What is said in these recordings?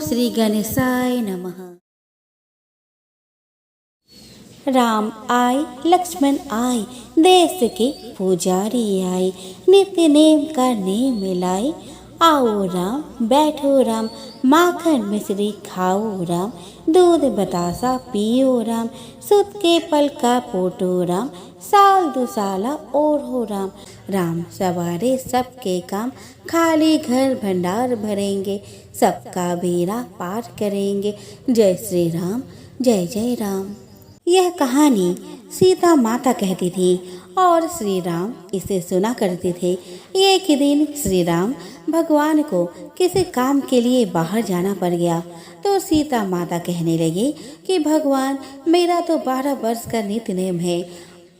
श्री गणेशाय नमः। राम आए लक्ष्मण आए, देश के पुजारी आए, नित्य नेम करने मिलाए। आओ राम बैठो राम, माखन मिश्री खाओ राम, दूध बतासा पियो राम, सुत के पल का पोटो राम, साल दुसाला और हो राम। राम सवारे सबके काम, खाली घर भंडार भरेंगे, सबका बेड़ा पार करेंगे। जय श्री राम, जय जय राम। यह कहानी सीता माता कहती थी और श्री राम इसे सुना करते थे। एक दिन श्री राम भगवान को किसी काम के लिए बाहर जाना पड़ गया तो सीता माता कहने लगी कि भगवान, मेरा तो 12 वर्ष का नित्य नेम है,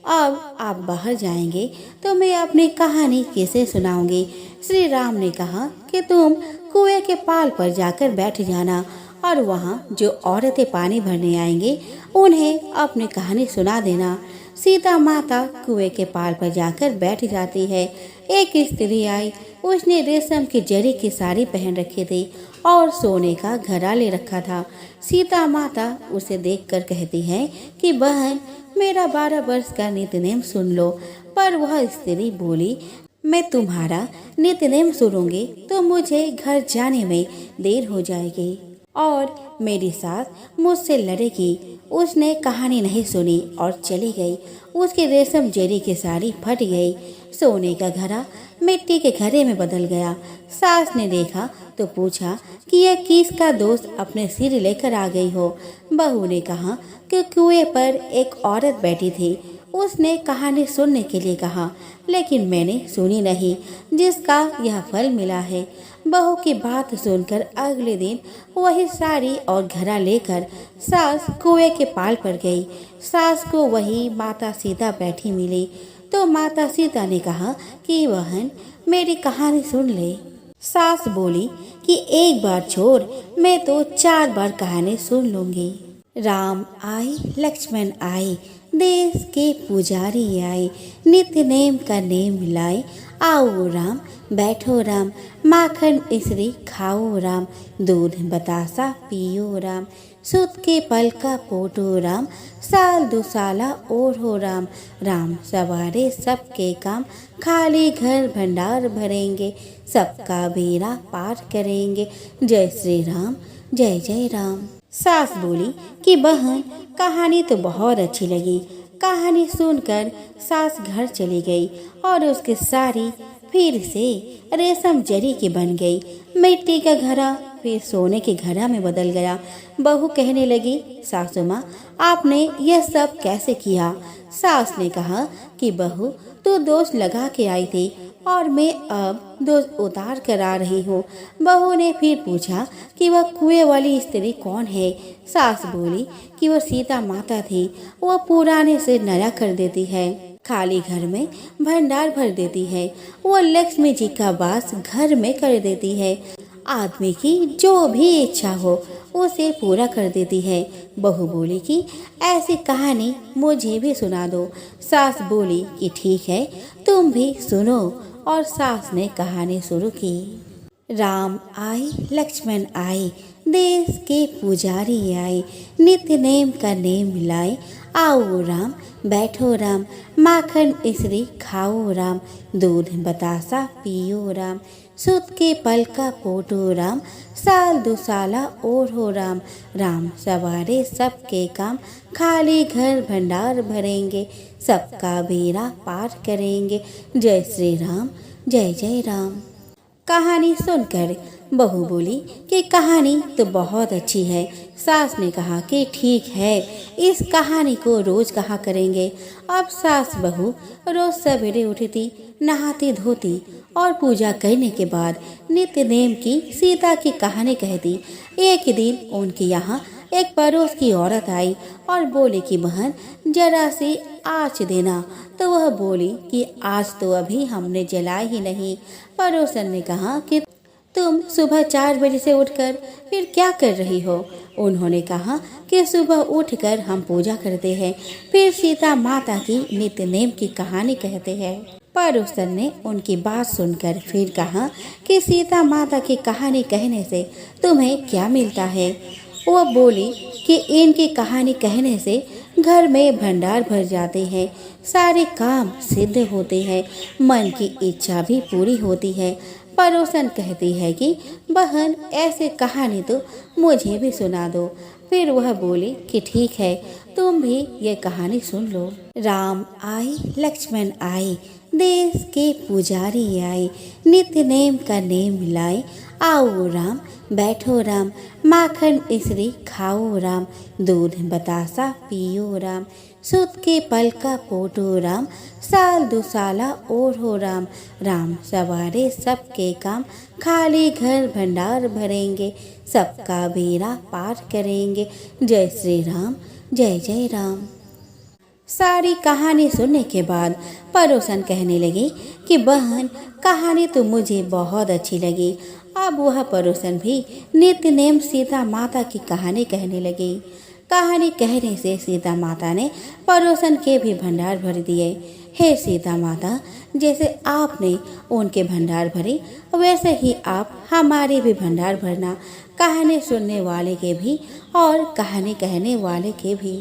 अब आप बाहर जाएंगे तो मैं अपनी कहानी कैसे सुनाऊंगी। श्री राम ने कहा कि तुम कुएं के पाल पर जाकर बैठ जाना और वहाँ जो औरतें पानी भरने आएंगी उन्हें अपनी कहानी सुना देना। सीता माता कुएं के पाल पर जाकर बैठ जाती है। एक स्त्री आई, उसने रेशम की जरी की साड़ी पहन रखी थी और सोने का घड़ा ले रखा था। सीता माता उसे देखकर कहती है कि बहन, मेरा 12 वर्ष का नित्य नेम सुन लो। पर वह स्त्री बोली, मैं तुम्हारा नित्य नेम सुनूंगी तो मुझे घर जाने में देर हो जाएगी और मेरी सास मुझसे लड़ेगी। उसने कहानी नहीं सुनी और चली गई। उसकी रेशम जरी की साड़ी फट गई, सोने का घड़ा मिट्टी के घड़े में बदल गया। सास ने देखा तो पूछा कि यह किसका दोस्त अपने सिर लेकर आ गई हो। बहू ने कहा कि कुएं पर एक औरत बैठी थी, उसने कहानी सुनने के लिए कहा, लेकिन मैंने सुनी नहीं, जिसका यह फल मिला है। बहू की बात सुनकर अगले दिन वही साड़ी और घड़ा लेकर सास कुएं के पाल पर गई। सास को वही माता सीता बैठी मिली तो माता सीता ने कहा कि बहन, मेरी कहानी सुन ले। सास बोली कि एक बार छोड़, मैं तो 4 बार कहानी सुन लूंगी। राम आए लक्ष्मण आए, देश के पुजारी आए, नित्य नेम का नेम मिलाए। आओ राम बैठो राम, माखन मिश्री खाओ राम, दूध बतासा पियो राम, सुत के पल का पोटो राम, साल दुसाला और हो राम। राम सवारे सबके काम, खाली घर भंडार भरेंगे, सबका बेड़ा पार करेंगे। जय श्री राम, जय जय राम। सास बोली कि बहन, कहानी तो बहुत अच्छी लगी। कहानी सुनकर सास घर चली गई और उसकी साड़ी फिर से रेशम जरी की बन गई। मिट्टी का घड़ा फिर सोने के घड़ा में बदल गया। बहू कहने लगी, सासू माँ, आपने यह सब कैसे किया? सास ने कहा कि बहू, तू दोष लगा के आई थी और मैं अब दोष उतार कर आ रही हूँ। बहू ने फिर पूछा कि वह कुएं वाली स्त्री कौन है। सास बोली कि वह सीता माता थी, वह पुराने से नया कर देती है, खाली घर में भंडार भर देती है, वह लक्ष्मी जी का वास घर में कर देती है, आदमी की जो भी इच्छा हो उसे पूरा कर देती है। बहू बोली कि ऐसी कहानी मुझे भी सुना दो। सास बोली कि ठीक है, तुम भी सुनो और सास ने कहानी शुरू की। राम आए लक्ष्मण आए, देश के पुजारी आए, नित्य नेम का नेम मिलाए। आओ राम बैठो राम, माखन मिश्री खाओ राम, दूध बतासा पियो राम, सुत के पल का पोटो राम, साल दुसाला और हो राम। राम सवारे सबके काम, खाली घर भंडार भरेंगे, सबका बेड़ा पार करेंगे। जय श्री राम, जय जय राम। कहानी सुनकर बहू बोली कि कहानी तो बहुत अच्छी है। सास ने कहा कि ठीक है, इस कहानी को रोज कहा करेंगे। अब सास बहू रोज सवेरे उठती, नहाती धोती और पूजा करने के बाद नित्य नेम की सीता की कहानी कहती। एक दिन उनके यहाँ एक पड़ोस की औरत आई और बोली कि बहन, जरा सी आँच देना। तो वह बोली कि आज तो अभी हमने जलाई ही नहीं। पड़ोसन ने कहा कि तुम सुबह 4 बजे से उठकर फिर क्या कर रही हो? उन्होंने कहा कि सुबह उठकर हम पूजा करते हैं, फिर सीता माता की नित्य नेम की कहानी कहते हैं। पड़ोसन ने उनकी बात सुनकर फिर कहा कि सीता माता की कहानी कहने से तुम्हें क्या मिलता है। वह बोली कि इनकी कहानी कहने से घर में भंडार भर जाते हैं, सारे काम सिद्ध होते हैं, मन की इच्छा भी पूरी होती है। पड़ोसन कहती है कि बहन ऐसे कहानी तो मुझे भी सुना दो। फिर वह बोली कि ठीक है, तुम भी ये कहानी सुन लो। राम आए लक्ष्मण आए, देश के पुजारी आए, नित्य नेम का नेम मिलाए। आओ राम बैठो राम, माखन मिश्री खाओ राम, दूध बतासा पियो राम, सूत के पल का पोटो राम, साल दो साला और हो राम। राम सवारे सबके काम, खाली घर भंडार भरेंगे, सबका बेड़ा पार करेंगे। जय श्री राम, जय जय राम। सारी कहानी सुनने के बाद पड़ोसन कहने लगी कि बहन कहानी तो मुझे बहुत अच्छी लगी। अब वह पड़ोसन भी नित्य नेम सीता माता की कहानी कहने लगी। कहानी कहने से सीता माता ने पड़ोसन के भी भंडार भर दिए। हे सीता माता, जैसे आपने उनके भंडार भरे वैसे ही आप हमारे भी भंडार भरना, कहानी सुनने वाले के भी और कहानी कहने वाले के भी।